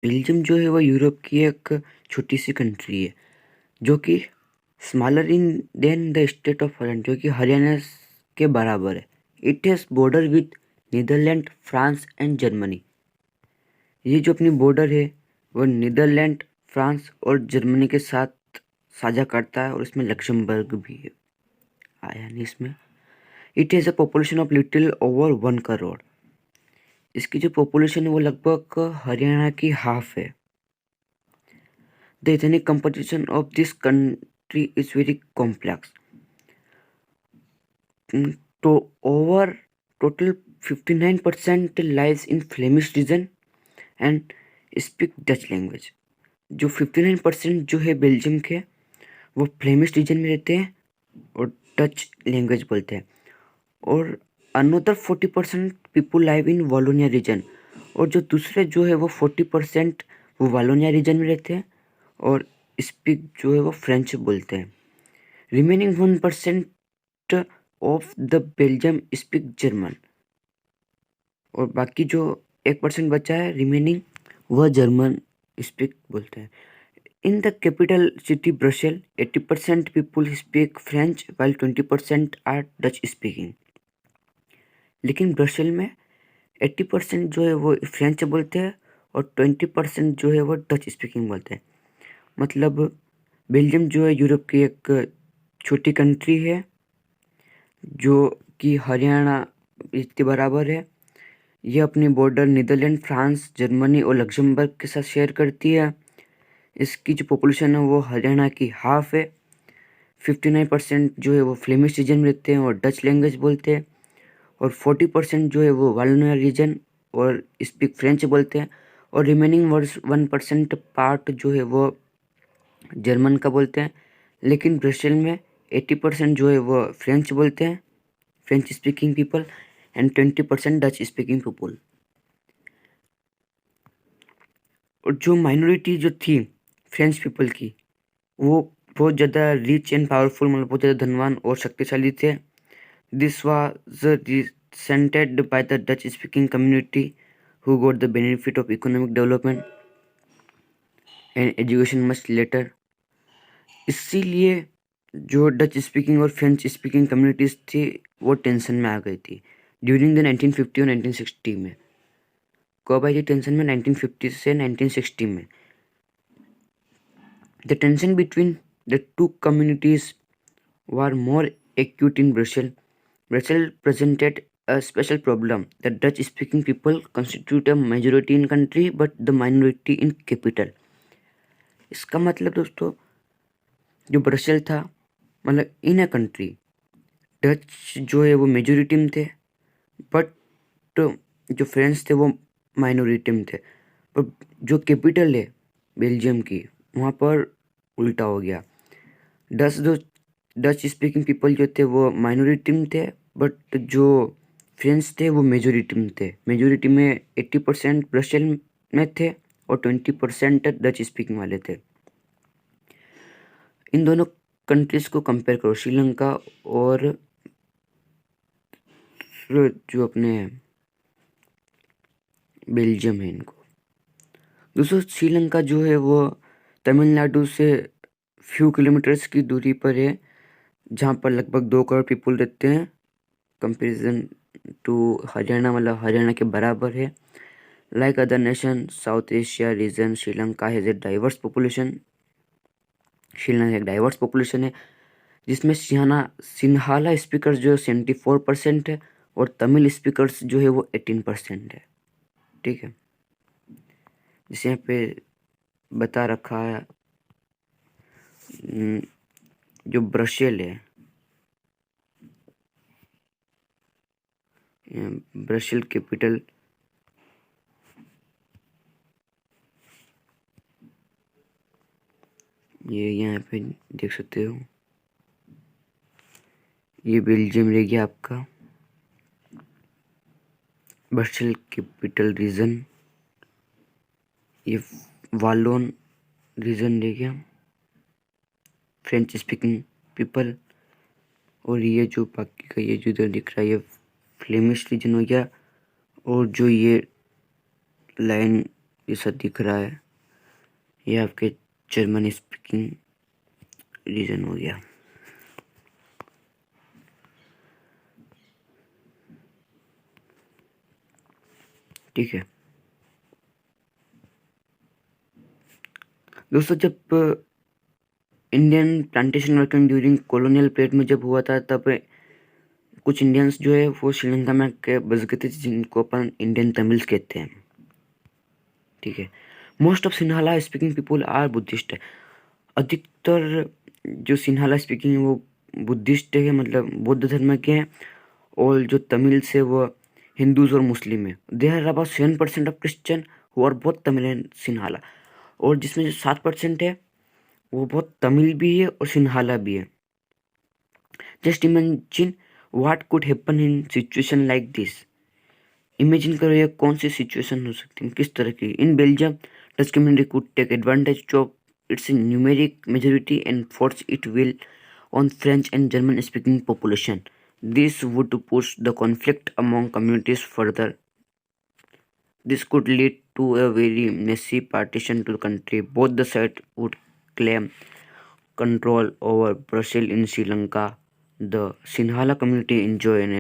Belgium जो है वो यूरोप की एक छोटी सी कंट्री है जो कि smaller in then the state of Holland, जो कि हरियाणा के बराबर है। It has border with Netherland, France and Germany. ये जो अपनी बॉर्डर है वो नीदरलैंड, फ्रांस और जर्मनी के साथ साझा करता है, और इसमें लक्समबर्ग भी है आया नहीं इसमें। It has a population of little over 1 crore. इसकी जो पॉपुलेशन है वो लगभग हरियाणा की हाफ है। The ethnic composition of this country is very complex. To over total 59% lies in Flemish region and speak Dutch language. जो 59% जो है बेल्जियम के वो फ्लेमिश रीजन में रहते हैं और डच लैंग्वेज बोलते हैं, और another 40% people live in Wallonia region, और जो दूसरे जो है वो 40% वो वालोनिया रीजन में रहते हैं और स्पीक जो है वो फ्रेंच बोलते हैं। Remaining 1% of the Belgium speak German, और बाकी जो 1% बचा है रिमेनिंग वह जर्मन स्पीक बोलते हैं। In the capital city Brussel 80% people speak French while 20% are Dutch speaking. लेकिन ब्रसेल में 80% जो है वो फ्रेंच बोलते हैं और 20% जो है वो डच स्पीकिंग बोलते हैं। मतलब बेल्जियम जो है यूरोप की एक छोटी कंट्री है जो कि हरियाणा इसके बराबर है। यह अपनी बॉर्डर नीदरलैंड, फ्रांस, जर्मनी और लक्समबर्ग के साथ शेयर करती है। इसकी जो पॉपुलेशन है वो हरियाणा की हाफ है। 59% जो है वो फ्लेमिश रीजन में रहते हैं और डच लैंग्वेज बोलते हैं, और 40% जो है वो वालोनिया रीजन और स्पीक फ्रेंच बोलते हैं, और रिमेनिंग 1% पार्ट जो है वो जर्मन का बोलते हैं। लेकिन ब्रसेल में 80% जो है वो फ्रेंच बोलते हैं, French speaking people, and 20% Dutch speaking people. और जो माइनॉरिटी जो थी फ्रेंच पीपल की, वो बहुत ज़्यादा रिच एंड पावरफुल, मतलब बहुत ज़्यादा धनवान और शक्तिशाली थे। This was resented by the Dutch speaking community who got the benefit of economic development and education much later. इसीलिए जो डच स्पीकिंग और फ्रेंच स्पीकिंग कम्युनिटीज थी वो टेंशन में आ गई थी ड्यूरिंग द 1950 और 1960 में। कब आई थी टेंशन में? 1950 से 1960 में। The tension between the two communities were more acute in Brussels. Brussels presented a special problem. The Dutch-speaking people constitute a majority in country, but the minority in capital. इसका मतलब दोस्तों जो ब्रसेल था, मतलब इन a country Dutch जो है वो majority में थे, बट जो फ्रेंच थे वो माइनॉरिटी में थे। पर जो कैपिटल है बेल्जियम की, वहाँ पर उल्टा हो गया। डच स्पीकिंग पीपल जो थे वो माइनॉरिटी में थे, बट जो फ्रेंच थे वो मेजोरिटी में थे। मेजोरिटी में 80% ब्रसेल में थे और 20% डच स्पीकिंग वाले थे। इन दोनों कंट्रीज को कंपेयर करो, श्रीलंका और जो अपने बेल्जियम है इनको। दोस्तों श्रीलंका जो है वो तमिलनाडु से फ्यू किलोमीटर्स की दूरी पर है, जहाँ पर लगभग 2 करोड़ पीपल रहते हैं। कंपेरिजन टू हरियाणा, मतलब हरियाणा के बराबर है। Like other nation south Asia region, Sri Lanka has a diverse population. Sri Lanka एक डाइवर्स पॉपुलेशन है जिसमें सिन्हाला स्पीकर्स जो है 74% है और तमिल स्पीकर्स जो है वो 18% है। ठीक है, जिसे यहाँ पे बता रखा है जो ब्रसेल है, ब्रसेल कैपिटल ये यहाँ पे देख सकते हो। ये बेल्जियम रह गया आपका, ब्रसेल कैपिटल रीजन। ये वालोन रीजन रह गया, फ्रेंच स्पीकिंग पीपल। और ये जो बाकी का ये जो इधर दिख रहा है ये फ्लेमिश रीजन हो गया। और जो ये लाइन जैसा दिख रहा है, ये आपके जर्मन स्पीकिंग रीजन हो गया। ठीक है दोस्तों, जब Indian plantation working during colonial period में जब हुआ था, तब कुछ इंडियंस जो है वो श्रीलंका में बस गए थे, जिनको अपन इंडियन तमिल्स कहते हैं। ठीक है, most of Sinhala speaking people are Buddhist है। अधिकतर जो सिन्हाला स्पीकिंग है वो बुद्धिस्ट है, मतलब बौद्ध धर्म के हैं। और जो तमिल्स है वो हिंदूज और मुस्लिम है। There are about 7% of Christian who are both Tamil and Sinhala. और जिसमें जो 7% है वो बहुत तमिल भी है और सिन्हाला भी है। Just imagine what could happen in situation like this. Imagine करो ये कौन सी सिचुएशन हो सकती है, किस तरह की। In Belgium Dutch community could take advantage of its numeric majority and force its will on French and German speaking population. This would push the conflict among communities further. This could lead to a very messy partition to the country. Both the sides would claim control over Brazil in Sri Lanka. The Sinhala community enjoy an